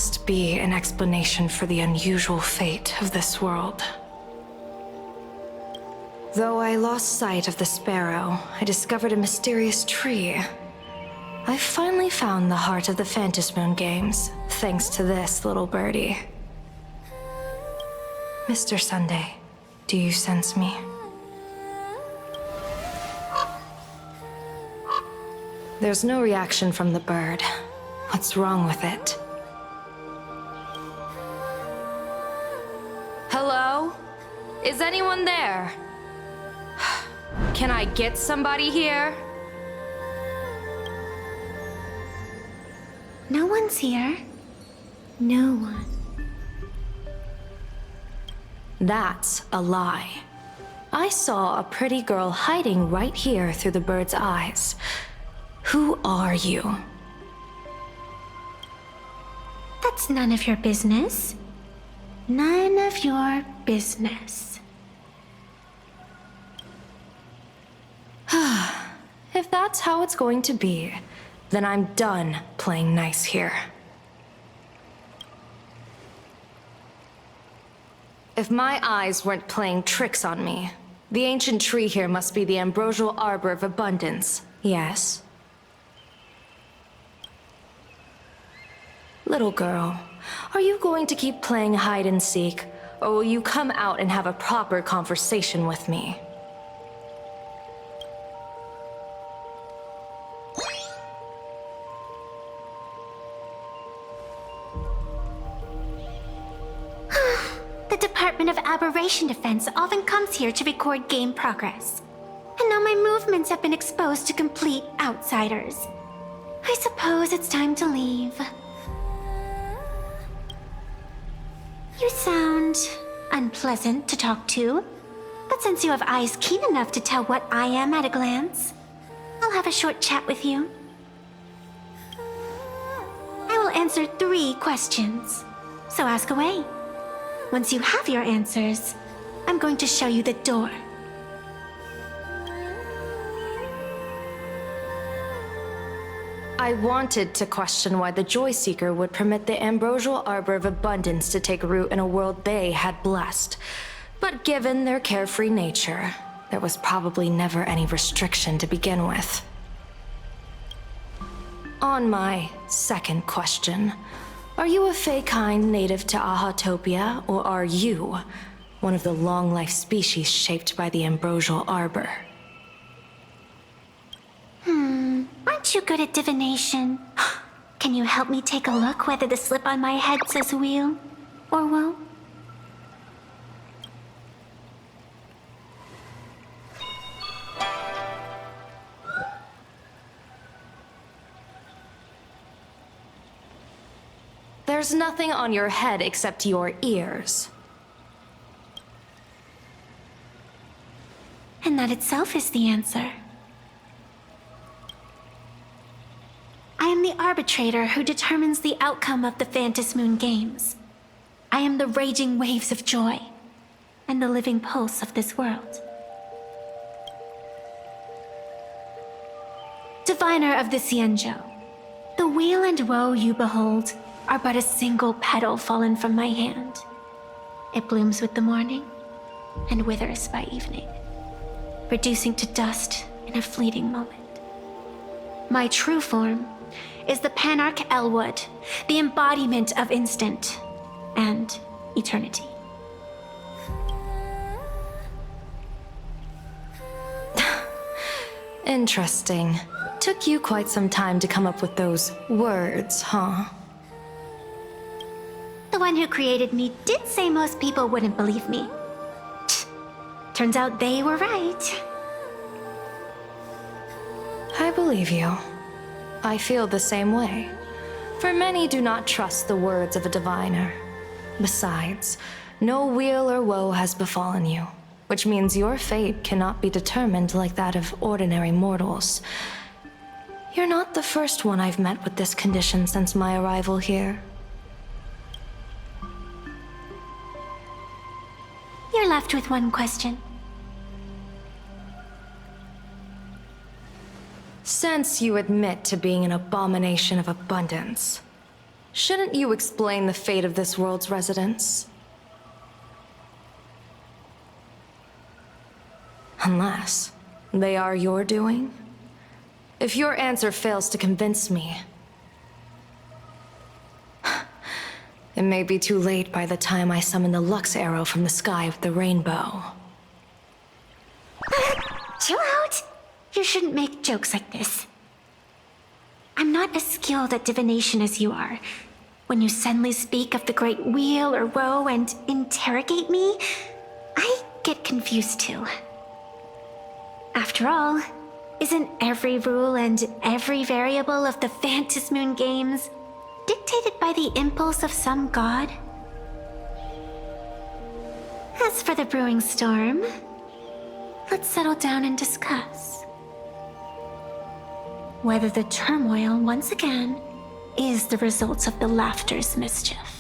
must be an explanation for the unusual fate of this world. Though I lost sight of the sparrow, I discovered a mysterious tree. I finally found the heart of the Phantasmoon games, thanks to this little birdie. Mr. Sunday, do you sense me? There's no reaction from the bird. What's wrong with it? Hello? Is anyone there? Can I get somebody here? No one's here. No one. That's a lie. I saw a pretty girl hiding right here through the bird's eyes. Who are you? That's none of your business. None of your business. If that's how it's going to be, then I'm done playing nice here. If my eyes weren't playing tricks on me, the ancient tree here must be the ambrosial arbor of abundance, yes? Little girl, are you going to keep playing hide and seek, or will you come out and have a proper conversation with me? The Department of Aberration Defense often comes here to record game progress. And now my movements have been exposed to complete outsiders. I suppose it's time to leave. You sound unpleasant to talk to, but since you have eyes keen enough to tell what I am at a glance, I'll have a short chat with you. I will answer 3 questions, so ask away. Once you have your answers, I'm going to show you the door. I wanted to question why the Joy Seeker would permit the ambrosial arbor of abundance to take root in a world they had blessed. But given their carefree nature, there was probably never any restriction to begin with. On my second question, are you a Fey kind native to Ahatopia, or are you one of the long-life species shaped by the ambrosial arbor? Aren't you good at divination? Can you help me take a look whether the slip on my head says wheel or woe? There's nothing on your head except your ears. And that itself is the answer. I am the arbitrator who determines the outcome of the Phantasmoon games. I am the raging waves of joy and the living pulse of this world. Diviner of the Xianzhou, the weal and woe you behold are but a single petal fallen from my hand. It blooms with the morning and withers by evening, reducing to dust in a fleeting moment. My true form is the Panarch Elwood, the embodiment of instant and eternity. Interesting. Took you quite some time to come up with those words, huh? The one who created me did say most people wouldn't believe me. Turns out they were right. I believe you. I feel the same way. For many do not trust the words of a diviner. Besides, no weal or woe has befallen you, which means your fate cannot be determined like that of ordinary mortals. You're not the first one I've met with this condition since my arrival here. You're left with one question. Since you admit to being an abomination of abundance, Shouldn't you explain the fate of this world's residents? Unless they are your doing? If your answer fails to convince me, it may be too late by the time I summon the Lux arrow from the sky with the rainbow. Chill out! You shouldn't make jokes like this. I'm not as skilled at divination as you are. When you suddenly speak of the great wheel or woe and interrogate me, I get confused too. After all, isn't every rule and every variable of the Phantasmoon games dictated by the impulse of some god? As for the brewing storm, let's settle down and discuss whether the turmoil once again is the result of the Laughter's mischief.